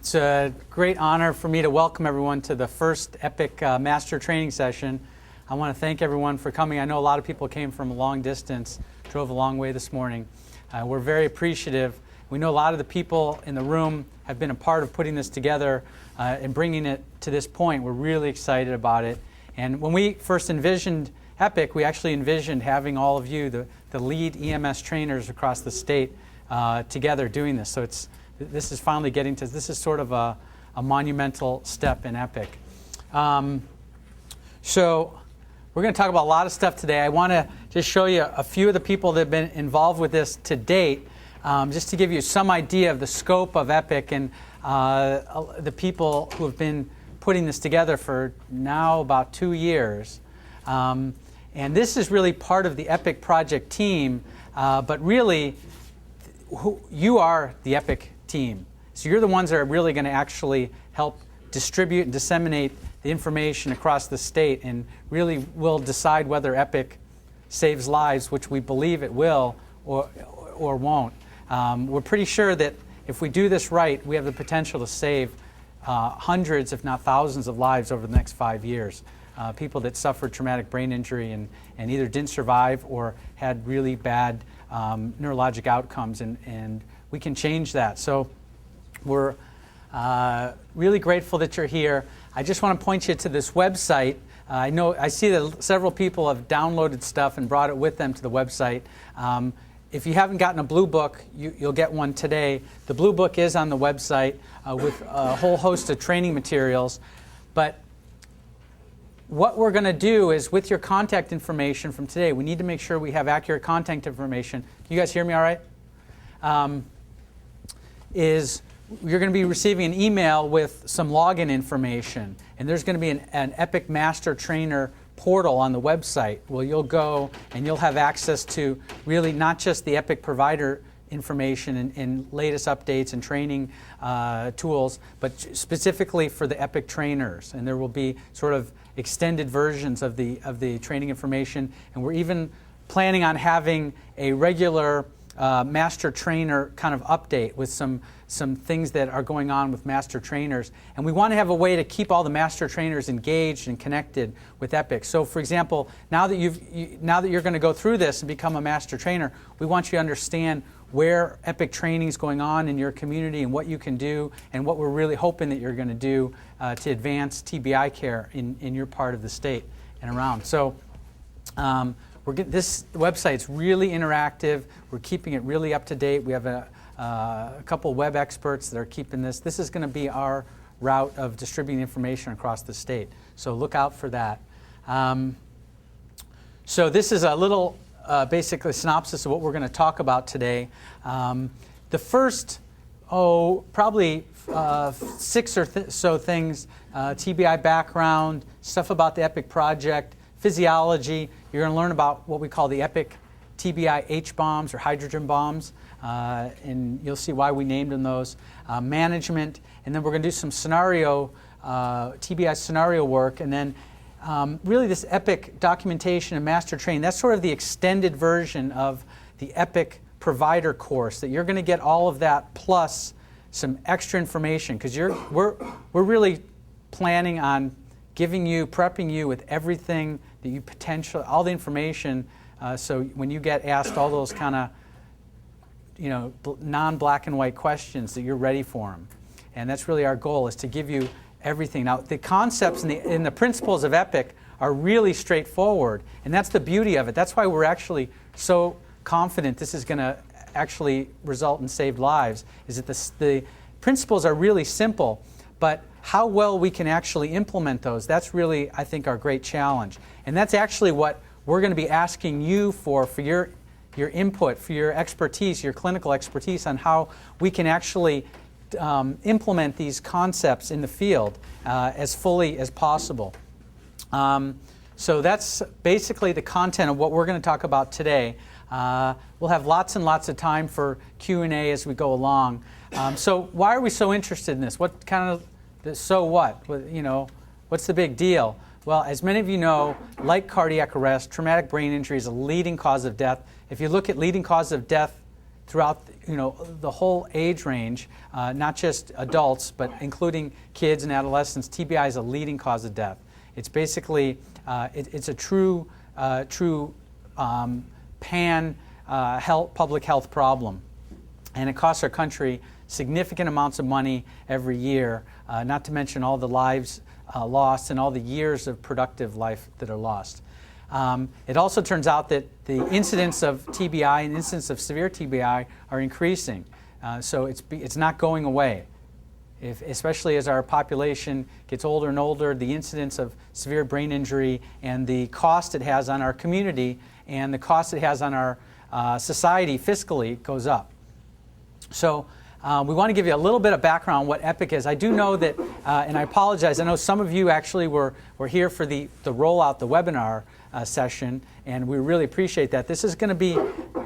It's a great honor for me to welcome everyone to the first EPIC Master Training Session. I want to thank everyone for coming. I know a lot of people came from a long distance, drove a long way this morning. We're very appreciative. We know a lot of the people in the room have been a part of putting this together and bringing it to this point. We're really excited about it. And when we first envisioned EPIC, we actually envisioned having all of you, the lead EMS trainers across the state, together doing this. So this is finally getting to, this is sort of a monumental step in EPIC. So we're going to talk about a lot of stuff today. I want to just show you a few of the people that have been involved with this to date, just to give you some idea of the scope of EPIC and the people who have been putting this together for now about 2 years. And this is really part of the EPIC project team, but really you are the EPIC team. So you're the ones that are really going to actually help distribute and disseminate the information across the state and really will decide whether EPIC saves lives, which we believe it will, or won't. We're pretty sure that if we do this right, we have the potential to save hundreds, if not thousands, of lives over the next 5 years. People that suffered traumatic brain injury and either didn't survive or had really bad neurologic outcomes, and we can change that. So we're really grateful that you're here. I just want to point you to this website. I see that several people have downloaded stuff and brought it with them to the website. If you haven't gotten a blue book, you'll get one today. The blue book is on the website with a whole host of training materials. But what we're going to do is, with your contact information from today, we need to make sure we have accurate contact information. Can you guys hear me all right? You're going to be receiving an email with some login information. And there's going to be an EPIC Master Trainer portal on the website where you'll go and you'll have access to really not just the EPIC provider information and latest updates and training tools, but specifically for the EPIC trainers. And there will be sort of extended versions of the training information. And we're even planning on having a regular master trainer kind of update with some things that are going on with master trainers. And we want to have a way to keep all the master trainers engaged and connected with EPIC. So for example, now that you're going to go through this and become a master trainer, we want you to understand where EPIC training is going on in your community and what you can do and what we're really hoping that you're going to do to advance TBI care in your part of the state and around. So this website's really interactive. We're keeping it really up to date. We have a couple web experts that are keeping this. This is going to be our route of distributing information across the state. So look out for that. So this is a little basically synopsis of what we're going to talk about today. The first, probably 6 or so things, TBI background, stuff about the EPIC project, physiology. You're going to learn about what we call the EPIC TBI H-bombs or hydrogen bombs, and you'll see why we named them those. Management, and then we're going to do some scenario, TBI scenario work, and then really this EPIC documentation and master training. That's sort of the extended version of the EPIC provider course, that you're going to get all of that plus some extra information, because we're really planning on prepping you with everything that you all the information, so when you get asked all those kind of, non-black and white questions, that you're ready for them. And that's really our goal, is to give you everything. Now, the concepts and the principles of EPIC are really straightforward, and that's the beauty of it. That's why we're actually so confident this is going to actually result in saved lives, is that the principles are really simple, but how well we can actually implement those, that's really, I think, our great challenge. And that's actually what we're going to be asking you for your input, for your expertise, your clinical expertise on how we can actually implement these concepts in the field as fully as possible. So that's basically the content of what we're going to talk about today. We'll have lots and lots of time for Q&A as we go along. So why are we so interested in this? What kind of so what? What's the big deal? Well, as many of you know, like cardiac arrest, traumatic brain injury is a leading cause of death. If you look at leading causes of death throughout the whole age range, not just adults, but including kids and adolescents, TBI is a leading cause of death. It's basically, it's a true public health problem. And it costs our country significant amounts of money every year, not to mention all the lives lost and all the years of productive life that are lost. It also turns out that the incidence of TBI and incidence of severe TBI are increasing. So it's not going away. Especially as our population gets older and older, the incidence of severe brain injury and the cost it has on our community and the cost it has on our society fiscally goes up. So we want to give you a little bit of background on what EPIC is. I do know that, and I apologize, I know some of you actually were here for the rollout, the webinar session, and we really appreciate that. This is going to be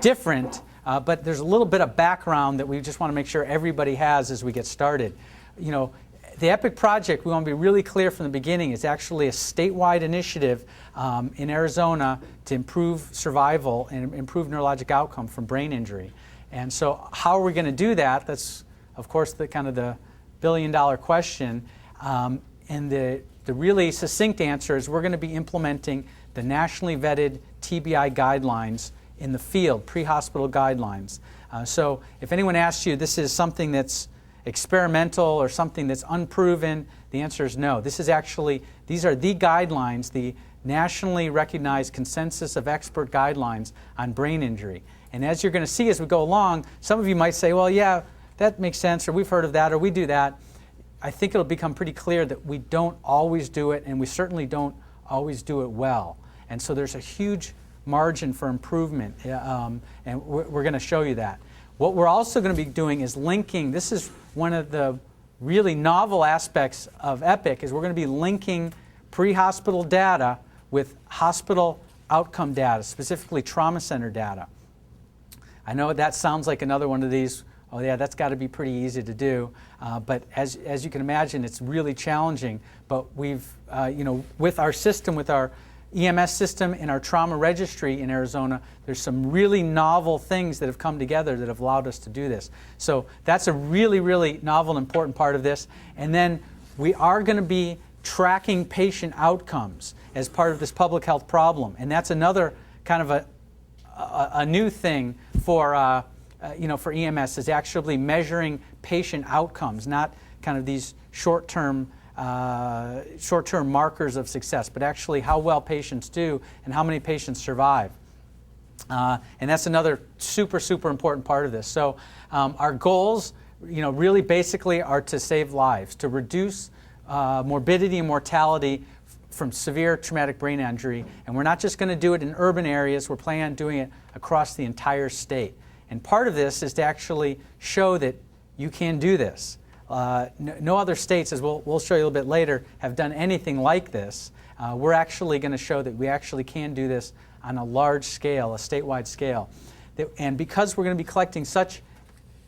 different, but there's a little bit of background that we just want to make sure everybody has as we get started. The EPIC project, we want to be really clear from the beginning, is actually a statewide initiative in Arizona to improve survival and improve neurologic outcome from brain injury. And so how are we going to do that? That's, of course, the kind of the billion-dollar question. And the really succinct answer is we're going to be implementing the nationally vetted TBI guidelines in the field, pre-hospital guidelines. So if anyone asks you this is something that's experimental or something that's unproven, the answer is no. This is actually, these are the guidelines, the nationally recognized consensus of expert guidelines on brain injury. And as you're going to see as we go along, some of you might say, well, yeah, that makes sense, or we've heard of that, or we do that. I think it'll become pretty clear that we don't always do it, and we certainly don't always do it well. And so there's a huge margin for improvement, and we're going to show you that. What we're also going to be doing is linking, this is one of the really novel aspects of EPIC, is we're going to be linking pre-hospital data with hospital outcome data, specifically trauma center data. I know that sounds like another one of these, oh yeah, that's got to be pretty easy to do, but as you can imagine, it's really challenging. But we've, with our system, with our EMS system and our trauma registry in Arizona, there's some really novel things that have come together that have allowed us to do this. So that's a really, really novel and important part of this. And then we are going to be tracking patient outcomes as part of this public health problem. And that's another kind of a new thing for EMS, is actually measuring patient outcomes, not kind of these short-term markers of success, but actually how well patients do and how many patients survive. And that's another super, super important part of this. So our goals, really basically are to save lives, to reduce morbidity and mortality from severe traumatic brain injury. And we're not just going to do it in urban areas, we're planning on doing it across the entire state. And part of this is to actually show that you can do this. No other states, as we'll show you a little bit later, have done anything like this. We're actually going to show that we actually can do this on a large scale, a statewide scale. And because we're going to be collecting such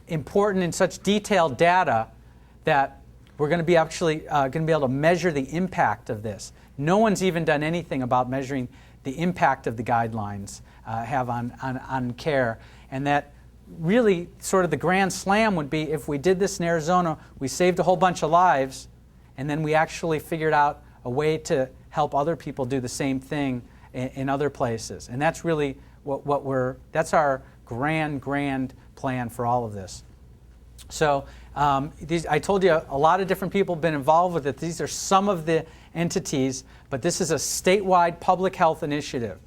important and such detailed data, that we're going to be actually going to be able to measure the impact of this. No one's even done anything about measuring the impact of the guidelines have on care. And that really sort of the grand slam would be if we did this in Arizona, we saved a whole bunch of lives, and then we actually figured out a way to help other people do the same thing in other places. And that's really that's our grand plan for all of this. So I told you a lot of different people have been involved with it. These are some of the entities, but this is a statewide public health initiative.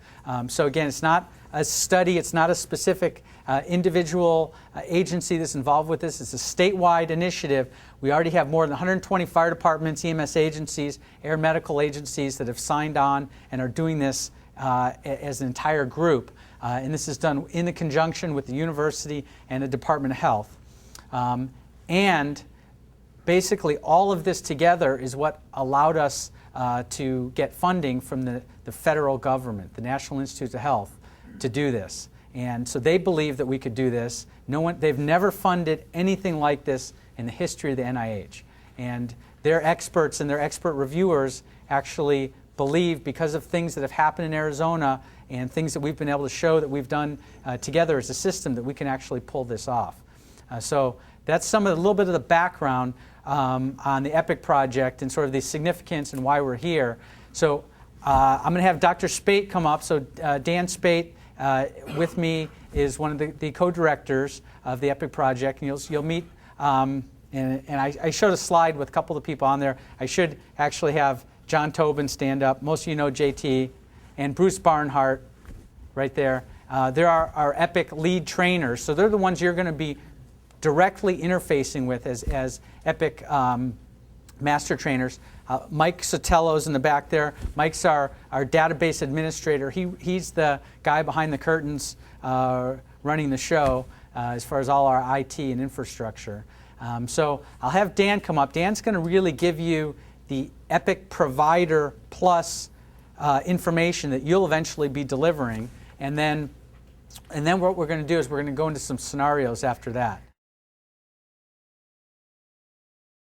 So again, it's not a study, it's not a specific individual agency that's involved with this. It's a statewide initiative. We already have more than 120 fire departments, EMS agencies, air medical agencies that have signed on and are doing this as an entire group. And this is done in the conjunction with the university and the Department of Health. And basically all of this together is what allowed us to get funding from the federal government, the National Institutes of Health, to do this. And so they believe that we could do this. They've never funded anything like this in the history of the NIH. And their experts and their expert reviewers actually believe, because of things that have happened in Arizona and things that we've been able to show that we've done together as a system that we can actually pull this off. So that's a little bit of the background on the EPIC project and sort of the significance and why we're here. So I'm going to have Dr. Spate come up. So Dan Spate with me is one of the co-directors of the EPIC project, and you'll meet. And I showed a slide with a couple of the people on there. I should actually have John Tobin stand up. Most of you know JT, and Bruce Barnhart right there. They're our EPIC lead trainers. So they're the ones you're going to be directly interfacing with as EPIC master trainers. Mike Sotelo's in the back there. Mike's our database administrator. He's the guy behind the curtains running the show as far as all our IT and infrastructure. So I'll have Dan come up. Dan's going to really give you the EPIC Provider Plus information that you'll eventually be delivering. And then what we're going to do is we're going to go into some scenarios after that.